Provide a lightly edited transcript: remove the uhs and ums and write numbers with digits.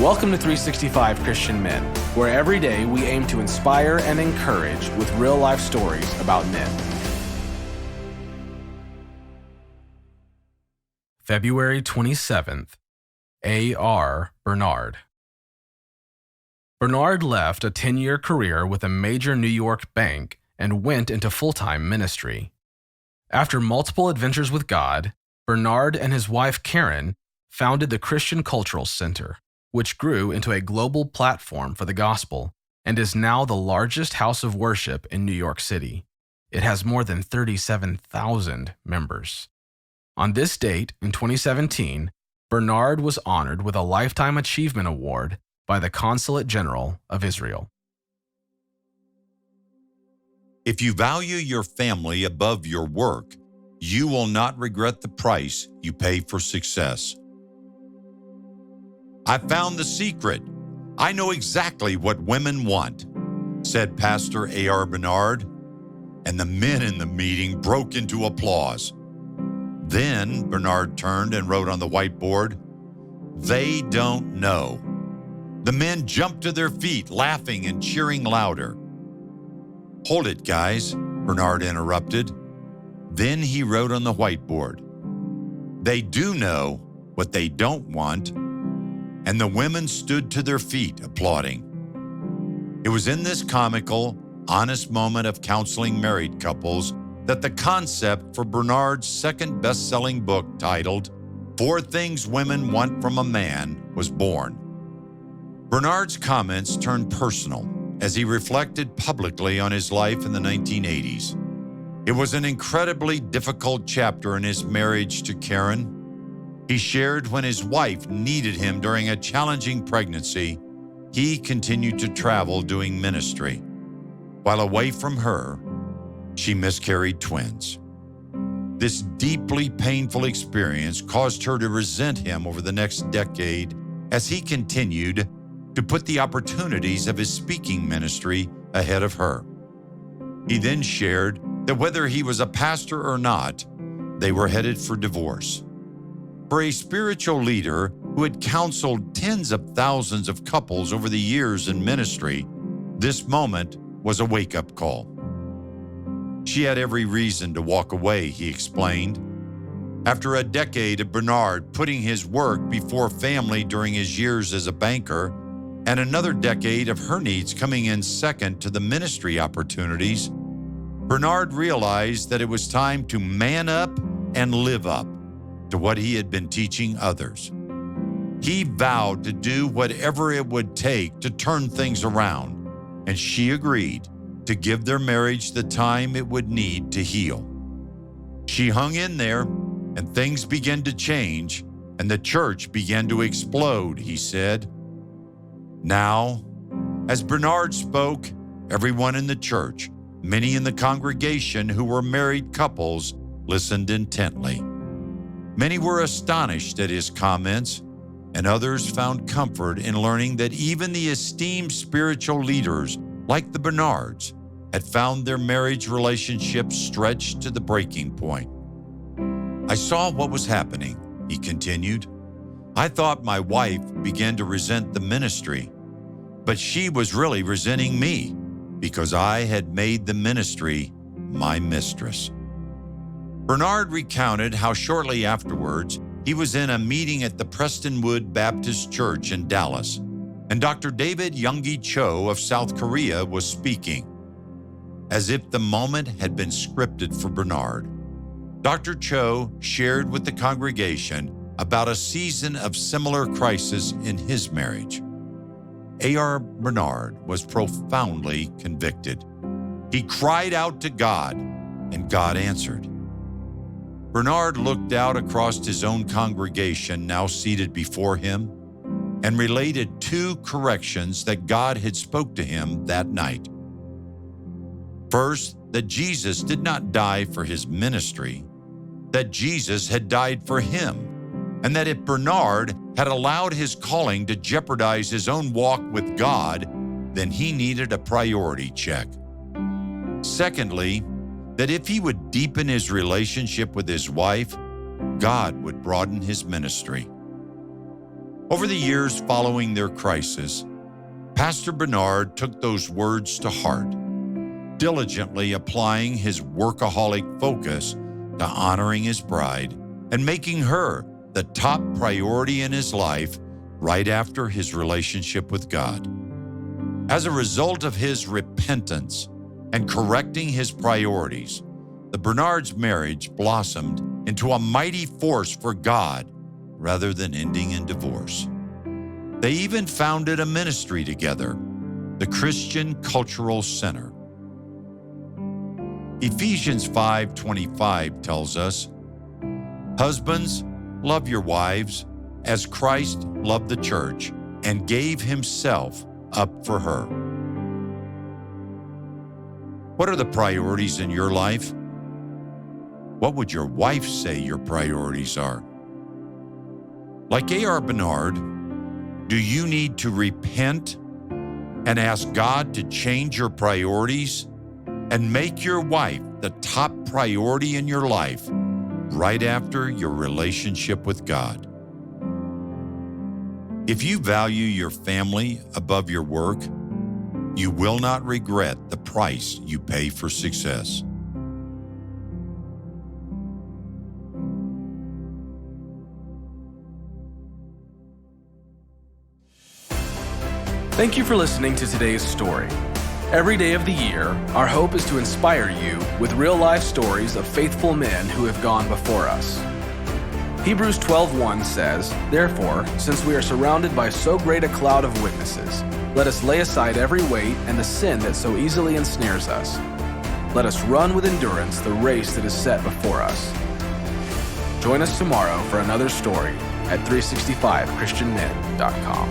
Welcome to 365 Christian Men, where every day we aim to inspire and encourage with real-life stories about men. February 27th, A.R. Bernard. Bernard left a 10-year career with a major New York bank and went into full-time ministry. After multiple adventures with God, Bernard and his wife Karen founded the Christian Cultural Center, which grew into a global platform for the gospel and is now the largest house of worship in New York City. It has more than 37,000 members. On this date, in 2017, Bernard was honored with a Lifetime Achievement Award by the Consulate General of Israel. If you value your family above your work, you will not regret the price you pay for success. I found the secret. I know exactly what women want, said Pastor A.R. Bernard, and the men in the meeting broke into applause. Then Bernard turned and wrote on the whiteboard, "They don't know." The men jumped to their feet, laughing and cheering louder. "Hold it, guys," Bernard interrupted. Then he wrote on the whiteboard, "They do know what they don't want," and the women stood to their feet, applauding. It was in this comical, honest moment of counseling married couples that the concept for Bernard's second best-selling book titled "4 Things Women Want from a Man" was born. Bernard's comments turned personal as he reflected publicly on his life in the 1980s. It was an incredibly difficult chapter in his marriage to Karen. He shared when his wife needed him during a challenging pregnancy, he continued to travel doing ministry. While away from her, she miscarried twins. This deeply painful experience caused her to resent him over the next decade as he continued to put the opportunities of his speaking ministry ahead of her. He then shared that whether he was a pastor or not, they were headed for divorce. For a spiritual leader who had counseled tens of thousands of couples over the years in ministry, this moment was a wake-up call. She had every reason to walk away, he explained. After a decade of Bernard putting his work before family during his years as a banker, and another decade of her needs coming in second to the ministry opportunities, Bernard realized that it was time to man up and live up to what he had been teaching others. He vowed to do whatever it would take to turn things around, and she agreed to give their marriage the time it would need to heal. She hung in there, and things began to change, and the church began to explode, he said. Now, as Bernard spoke, everyone in the church, many in the congregation who were married couples, listened intently. Many were astonished at his comments, and others found comfort in learning that even the esteemed spiritual leaders, like the Bernards, had found their marriage relationship stretched to the breaking point. "I saw what was happening," he continued. "I thought my wife began to resent the ministry, but she was really resenting me because I had made the ministry my mistress." Bernard recounted how shortly afterwards he was in a meeting at the Prestonwood Baptist Church in Dallas, and Dr. David Youngie Cho of South Korea was speaking. As if the moment had been scripted for Bernard, Dr. Cho shared with the congregation about a season of similar crisis in his marriage. A.R. Bernard was profoundly convicted. He cried out to God, and God answered. Bernard looked out across his own congregation now seated before him and related 2 corrections that God had spoke to him that night. First, that Jesus did not die for his ministry, that Jesus had died for him, and that if Bernard had allowed his calling to jeopardize his own walk with God, then he needed a priority check. Secondly, that if he would deepen his relationship with his wife, God would broaden his ministry. Over the years following their crisis, Pastor Bernard took those words to heart, diligently applying his workaholic focus to honoring his bride and making her the top priority in his life right after his relationship with God. As a result of his repentance and correcting his priorities, the Bernards' marriage blossomed into a mighty force for God rather than ending in divorce. They even founded a ministry together, the Christian Cultural Center. Ephesians 5:25 tells us, "Husbands, love your wives as Christ loved the church and gave himself up for her." What are the priorities in your life? What would your wife say your priorities are? Like A.R. Bernard, do you need to repent and ask God to change your priorities and make your wife the top priority in your life right after your relationship with God? If you value your family above your work, you will not regret the price you pay for success. Thank you for listening to today's story. Every day of the year, our hope is to inspire you with real-life stories of faithful men who have gone before us. Hebrews 12:1 says, "Therefore, since we are surrounded by so great a cloud of witnesses, let us lay aside every weight and the sin that so easily ensnares us. Let us run with endurance the race that is set before us." Join us tomorrow for another story at 365christianmen.com.